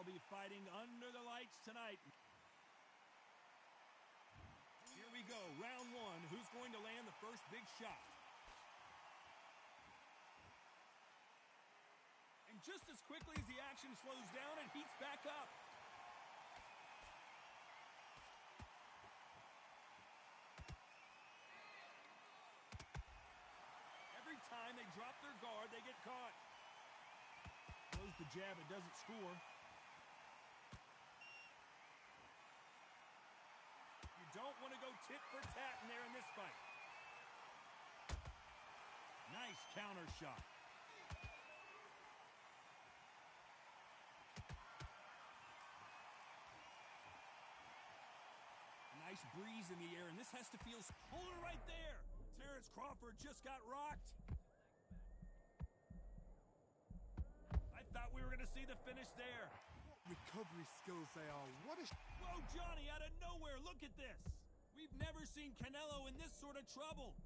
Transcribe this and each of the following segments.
be fighting under the lights tonight. Here we go, round one. Who's going to land the first big shot? And just as quickly as the action slows down, it heats back up. Every time they drop their guard, they get caught. Throws the jab, it doesn't score. You don't want to go tit for tat in there in this fight. Nice counter shot. Nice breeze in the air, and this has to feel polar right there. Terrence Crawford just got rocked. I thought we were going to see the finish there. Recovery skills they are. What a... Whoa, Johnny, out of nowhere, look at this. We've never seen Canelo in this sort of trouble.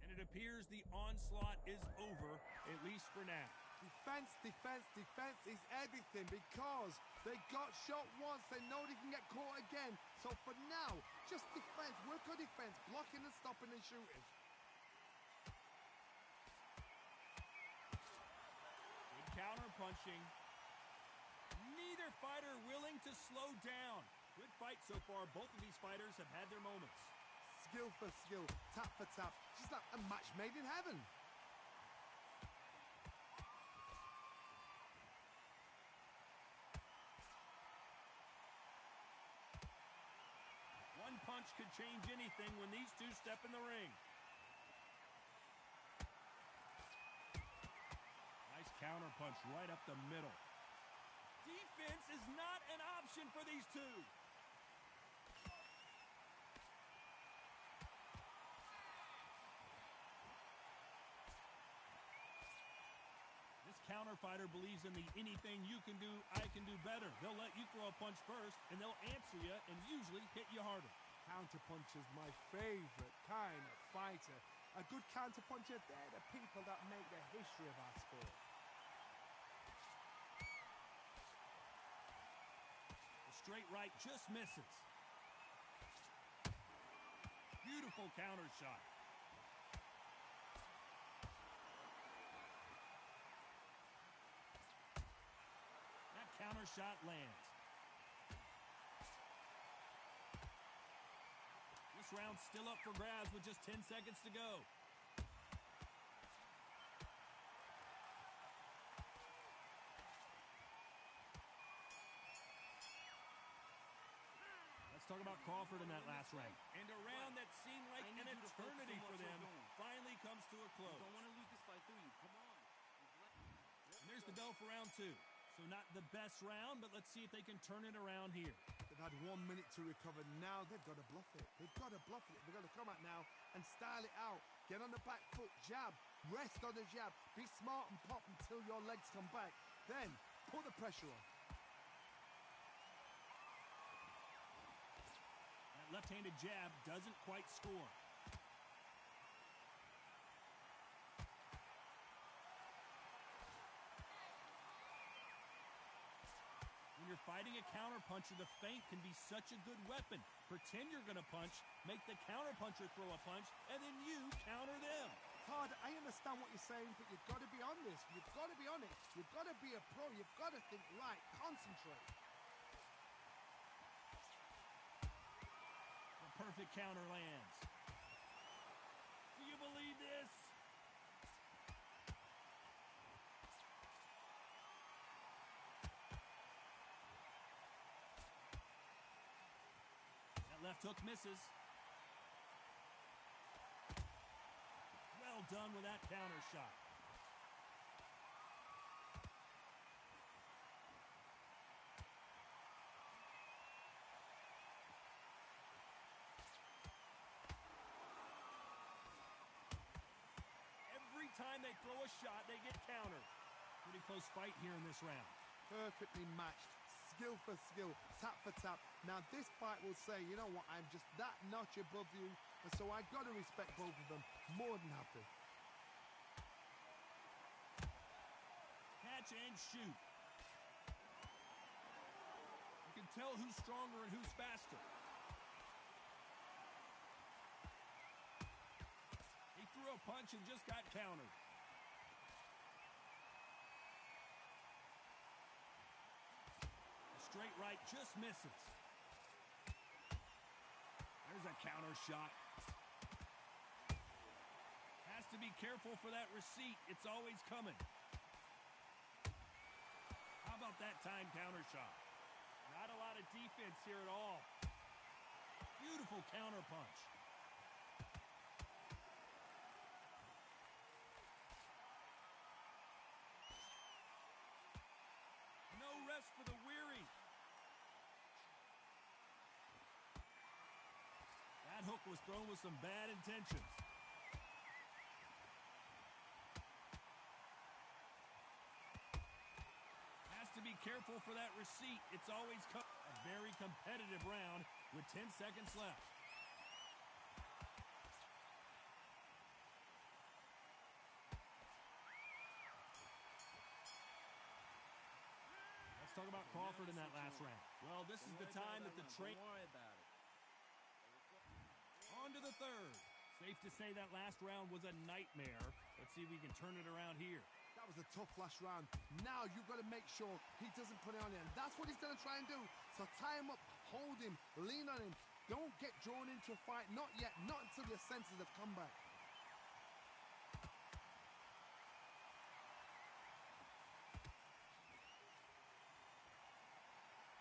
And it appears the onslaught is over, at least for now. Defense, defense, defense is everything because they got shot once. They know they can get caught again. So for now, just defense, work on defense, blocking and stopping and shooting. Good counter punching. Neither fighter willing to slow down. Good fight so far. Both of these fighters have had their moments. Skill for skill, tap for tap. Just like a match made in heaven. One punch could change anything when these two step in the ring. Nice counter punch right up the middle. Defense is not an option for these two. This counter fighter believes in the anything you can do, I can do better. They'll let you throw a punch first, and they'll answer you and usually hit you harder. Counter puncher's my favorite kind of fighter. A good counter puncher, they're the people that make the history of our sport. The straight right just misses. Beautiful counter shot. That counter shot lands. This round's still up for grabs with just 10 seconds to go. Let's talk about Crawford in that last round. And a round that seemed like an eternity for them finally comes to a close. Don't want to lose this fight, do you? Come on. And there's the bell for round two. So not the best round, but let's see if they can turn it around here. They've had 1 minute to recover. Now they've got to bluff it. They've got to bluff it. They've got to come out now and style it out. Get on the back foot, jab, rest on the jab. Be smart and pop until your legs come back. Then put the pressure on. That left-handed jab doesn't quite score. When you're fighting a counterpuncher, the feint can be such a good weapon. Pretend you're going to punch, make the counterpuncher throw a punch, and then you counter them. Todd, I understand what you're saying, but you've got to be honest. You've got to be honest. You've got to be a pro. You've got to think right. Concentrate. The perfect counter lands. Do you believe this? Left hook misses. Well done with that counter shot. Every time they throw a shot, they get countered. Pretty close fight here in this round. Perfectly matched. Skill for skill, tap for tap. Now this fight will say, you know what, I'm just that notch above you, and so I got to respect both of them more than happy. and shoot. You can tell who's stronger and who's faster. He threw a punch and just got countered. A straight right just misses. There's a counter shot. Has to be careful for that receipt. It's always coming. How about that time counter shot? Not a lot of defense here at all. Beautiful counter punch. No rest for the weary. That hook was thrown with some bad intentions. To be careful for that receipt. It's always a very competitive round with 10 seconds left. Let's talk about Crawford in that last round. Well, this is the time that the train... Don't worry about it. On to the third. Safe to say that last round was a nightmare. Let's see if we can turn it around here. That was a tough last round. Now you've got to make sure he doesn't put it on you. And that's what he's going to try and do. So tie him up, hold him, lean on him. Don't get drawn into a fight. Not yet. Not until your senses have come back.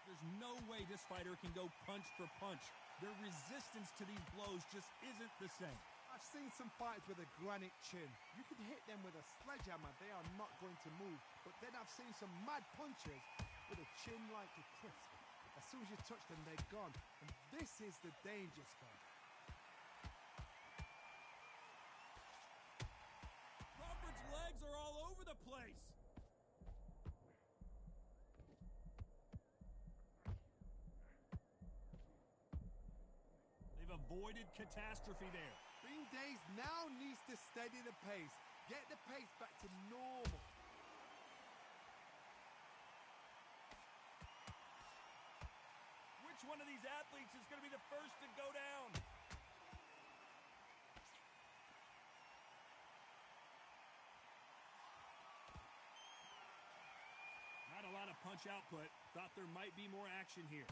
There's no way this fighter can go punch for punch. Their resistance to these blows just isn't the same. I've seen some fighters with a granite chin. You could hit them with a sledgehammer. They are not going to move. But then I've seen some mad punchers with a chin like a crisp. As soon as you touch them, they're gone. And this is the danger spot. Crawford's legs are all over the place. They've avoided catastrophe there. Bean Days now needs to steady the pace. Get the pace back to normal. Which one of these athletes is going to be the first to go down? Not a lot of punch output. Thought there might be more action here.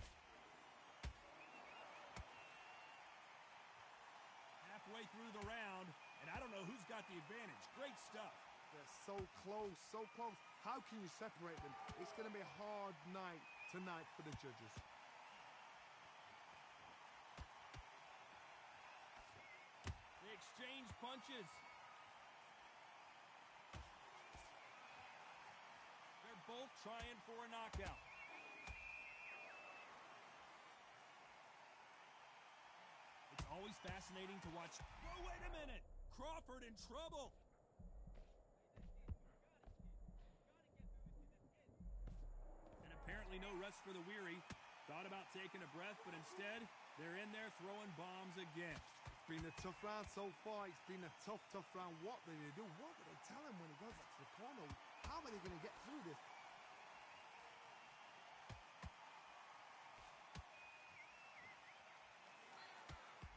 Halfway through the round, and I don't know who's got the advantage. Great stuff. They're so close, so close. How can you separate them? It's going to be a hard night tonight for the judges. They exchange punches. They're both trying for a knockout. It's always fascinating to watch. Oh, wait a minute! Crawford in trouble! And apparently no rest for the weary. Thought about taking a breath, but instead, they're in there throwing bombs again. It's been a tough round so far. It's been a tough round. What do they do? What do they tell him when he goes back to the corner? How are they going to get through this?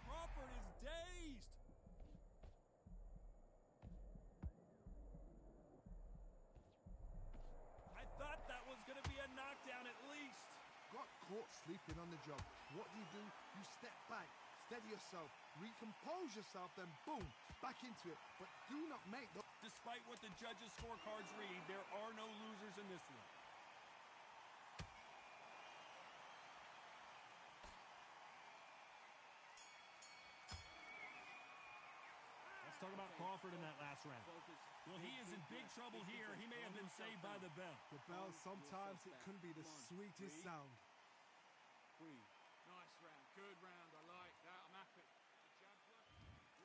Crawford is dazed. I thought that was going to be a knockdown at least. Got caught sleeping on the job. What do? You step back, steady yourself, recompose yourself, then boom, back into it. But do not make the... Despite what the judges' scorecards read, there are no losers in this one. Let's talk about Crawford in that last round. Well, he is in big trouble here. He may have been saved by the bell. The bell, sometimes it can be the sweetest sound. Nice round. Good round. I like that. I'm happy.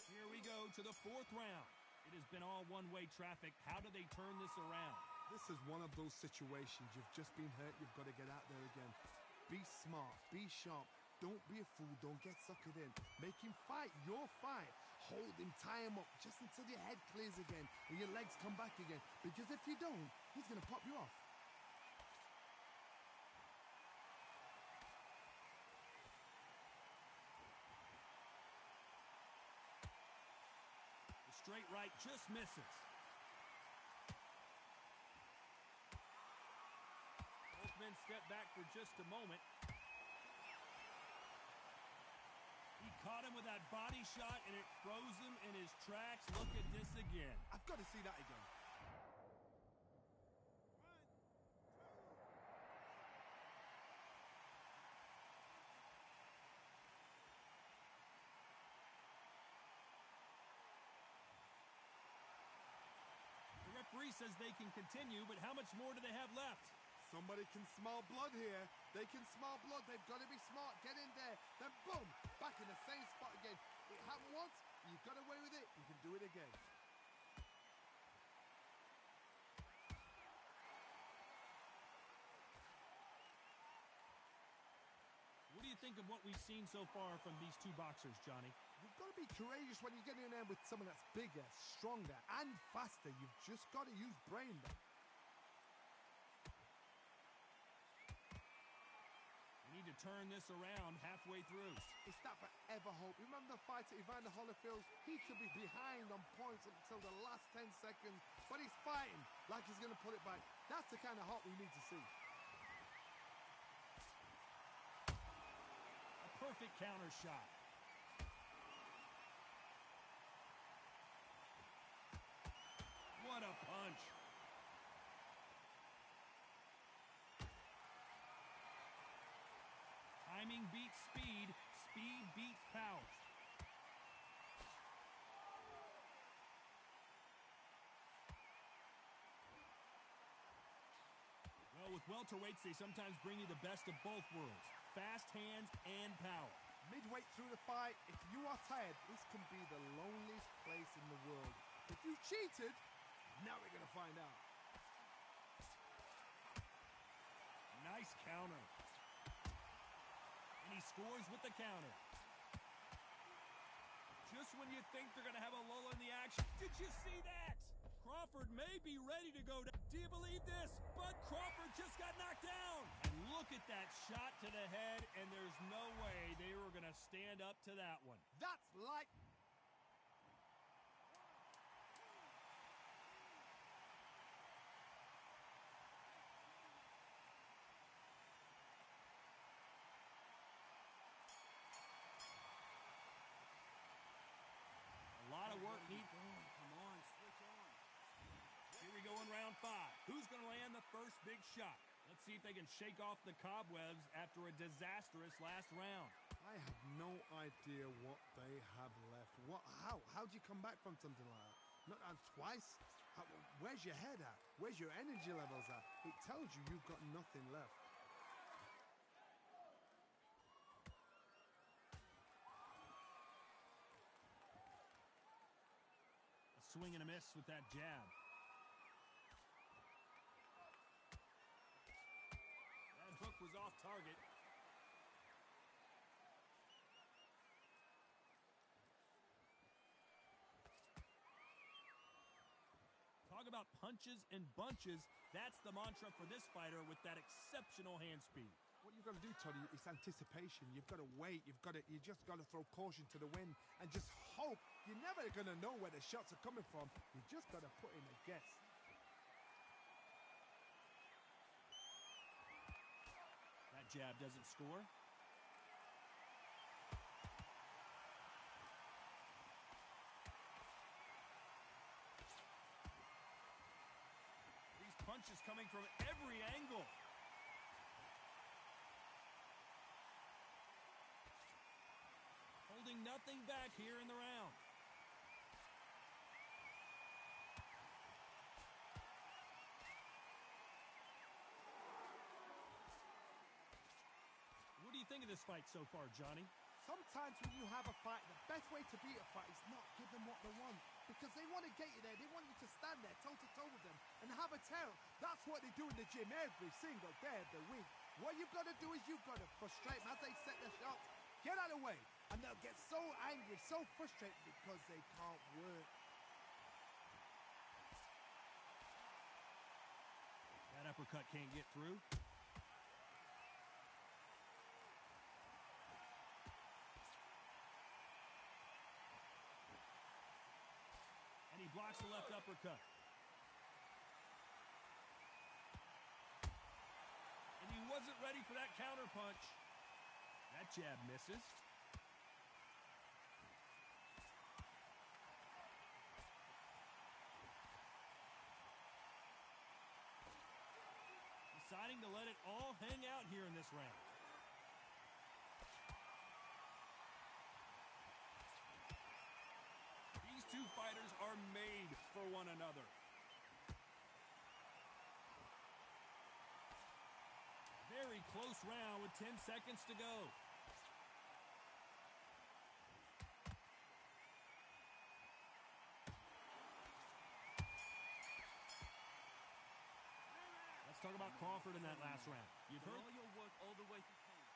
Here we go to the fourth round. It has been all one-way traffic. How do they turn this around? This is one of those situations. You've just been hurt. You've got to get out there again. Be smart. Be sharp. Don't be a fool. Don't get suckered in. Make him fight your fight. hold him, tie him up, just until your head clears again and your legs come back again. Because if you don't, he's going to pop you off. The straight right just misses. Both men step back for just a moment. He caught him with that body shot, and it froze him in his tracks. Look at this again. I've got to see that again. The referee says they can continue, but how much more do they have left? Somebody can smell blood here. They can smell blood. They've got to be smart. Get in there. Then boom, back in the same spot again. It happened once. You got away with it. You can do it again. What do you think of what we've seen so far from these two boxers, Johnny? You've got to be courageous when you get in there with someone that's bigger, stronger, and faster. You've just got to use brain there. Need to turn this around halfway through. It's that forever hope. Remember the fight at Evander Holyfield? He could be behind on points until the last 10 seconds, but he's fighting like he's going to put it back. That's the kind of hope we need to see. A perfect counter shot. What a punch. Timing beats speed. Speed beats power. Well, with welterweights, they sometimes bring you the best of both worlds. Fast hands and power. Midway through the fight, if you are tired, this can be the loneliest place in the world. If you cheated, now we're going to find out. Nice counter. And he scores with the counter. Just when you think they're going to have a lull in the action. Did you see that? Crawford may be ready to go down. Do you believe this? Bud Crawford just got knocked down. And look at that shot to the head, and there's no way they were going to stand up to that one. That's like... A lot of work needs. Come on, switch on. Here we go in round 5. Who's going to land the first big shot? Let's see if they can shake off the cobwebs after a disastrous last round. I have no idea what they have left. How do you come back from something like that? Not down twice? Where's your head at? Where's your energy levels at? It tells you you've got nothing left. A swing and a miss with that jab. That hook was off target. Talk about punches and bunches. That's the mantra for this fighter with that exceptional hand speed. What you've got to do, Toddy, is anticipation. You've got to wait. You just got to throw caution to the wind and just hope. You're never going to know where the shots are coming from. You just got to put in a guess. That jab doesn't score. These punches coming from every angle. Holding nothing back here in the round. What do you think of this fight so far, Johnny? Sometimes when you have a fight, the best way to beat a fight is not give them what they want. Because they want to get you there. They want you to stand there toe-to-toe with them and have a tail. That's what they do in the gym every single day of the week. What you've got to do is you've got to frustrate them as they set their shots. Get out of the way. And they'll get so angry, so frustrated because they can't work. That uppercut can't get through. And he blocks the left uppercut. And he wasn't ready for that counter punch. That jab misses. Deciding to let it all hang out here in this round. These two fighters are made for one another. Very close round with 10 seconds to go. Let's talk about Crawford in that last round. You've heard all your work all the way through pain.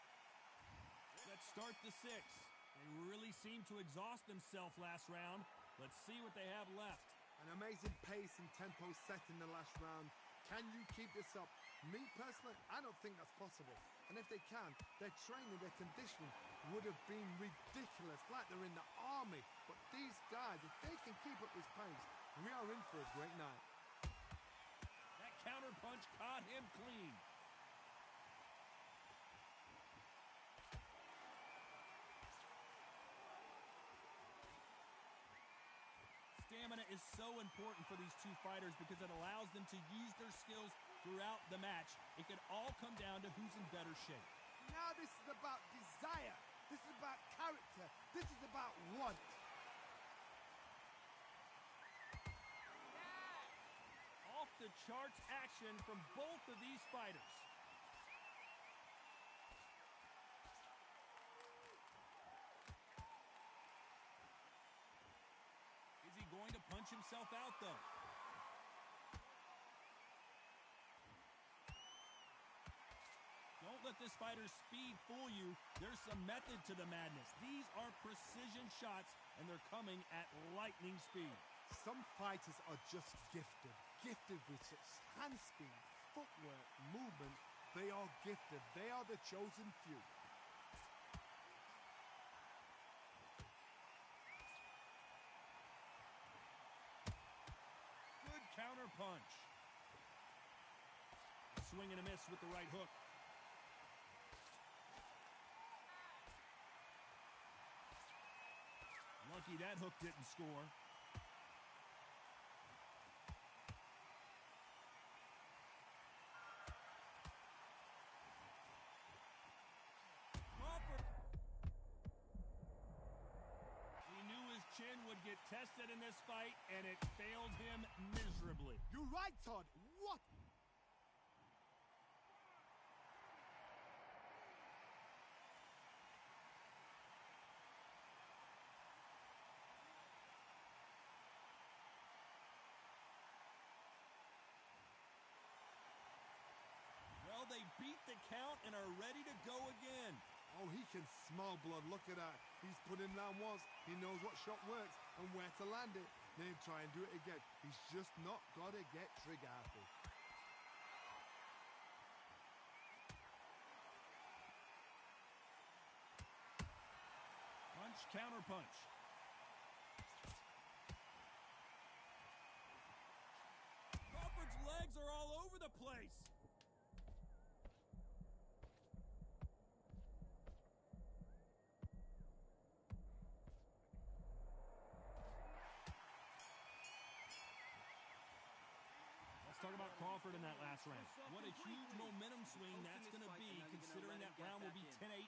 Let's start the 6. They really seemed to exhaust themselves last round. Let's see what they have left. An amazing pace and tempo set in the last round. Can you keep this up? Me, personally, I don't think that's possible. And if they can, their training, their conditioning would have been ridiculous, like they're in the army. But these guys, if they can keep up this pace, we are in for a great night. That counter punch caught him clean. Stamina is so important for these two fighters because it allows them to use their skills throughout the match. It can all come down to who's in better shape. Now this is about desire. This is about character. This is about want. Off the charts action from both of these fighters. Is he going to punch himself out, though? Don't let this fighter's speed fool you. There's some method to the madness. These are precision shots, and they're coming at lightning speed. Some fighters are just gifted. Gifted with such hand speed, footwork, movement. They are gifted. They are the chosen few. Good counter punch. Swing and a miss with the right hook. Lucky that hook didn't score. Crawford. He knew his chin would get tested in this fight, and it failed him miserably. You're right, Todd. What? Well, they beat the count and are ready to go again. Oh, he can smell blood. Look at that. He's put him down once. He knows what shot works and where to land it. Then try and do it again. He's just not got to get trigger happy. Punch, counter punch. Crawford's legs are all over the place. Let's talk about Crawford in that last round. What a huge momentum swing that's going to be, considering that round will be 10-8.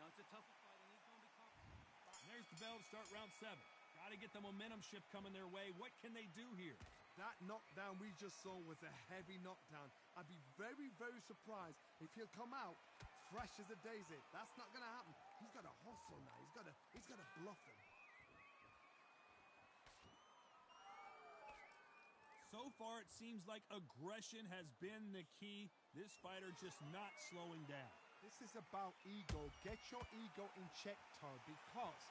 Now it's a tougher fight, and he's going to be confident. There's the bell to start round 7. Got to get the momentum shift coming their way. What can they do here? That knockdown we just saw was a heavy knockdown. I'd be very, very surprised if he'll come out fresh as a daisy. That's not going to happen. He's got to hustle now. He's got to bluff him. So far, it seems like aggression has been the key. This fighter just not slowing down. This is about ego. Get your ego in check, Todd, because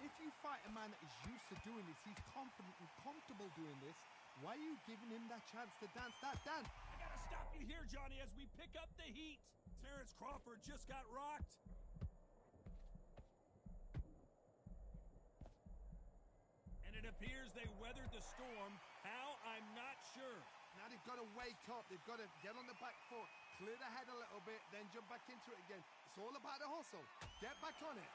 if you fight a man that is used to doing this, he's confident and comfortable doing this, why are you giving him that chance to dance that dance? I gotta stop you here, Johnny, as we pick up the heat. Terrence Crawford just got rocked. And it appears they weathered the storm. How? I'm not sure. Now they've got to wake up. They've got to get on the back foot, clear the head a little bit, then jump back into it again. It's all about the hustle. Get back on it.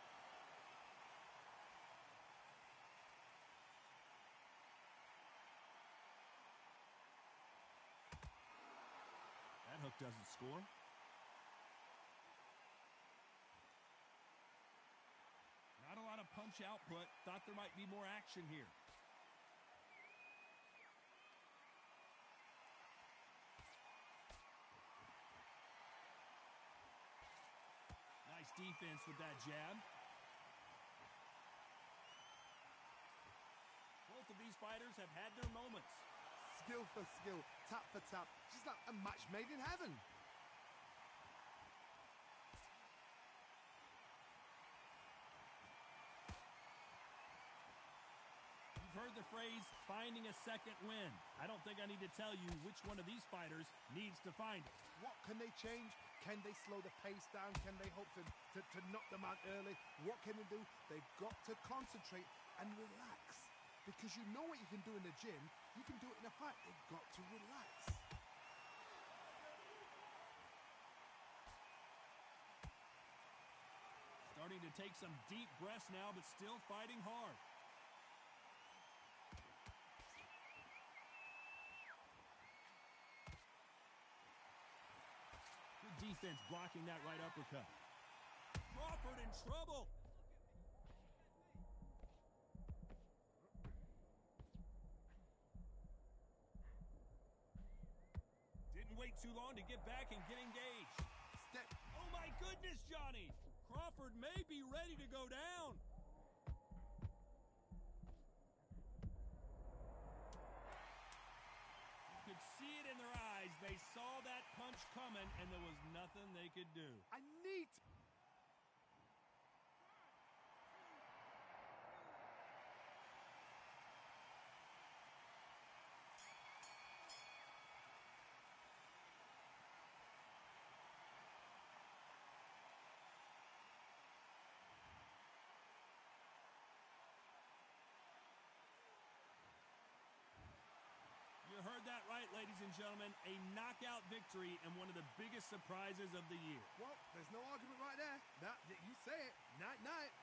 That hook doesn't score. Not a lot of punch output. Thought there might be more action here. Nice defense with that jab. Both of these fighters have had their moments. Skill for skill, tap for tap, just like a match made in heaven. You've heard the phrase, finding a second win. I don't think I need to tell you which one of these fighters needs to find it. What can they change? Can they slow the pace down? Can they hope to knock them out early? What can they do? They've got to concentrate and relax. Because you know what you can do in the gym, you can do it in a fight. They've got to relax. Starting to take some deep breaths now, but still fighting hard. Good defense blocking that right uppercut. Crawford in trouble. Wait too long to get back and get engaged. Step. Oh my goodness, Johnny! Crawford may be ready to go down. You could see it in their eyes. They saw that punch coming, and there was nothing they could do. I need... You heard that right, ladies and gentlemen. A knockout victory and one of the biggest surprises of the year. Well, there's no argument right there. That you say it. Night, night.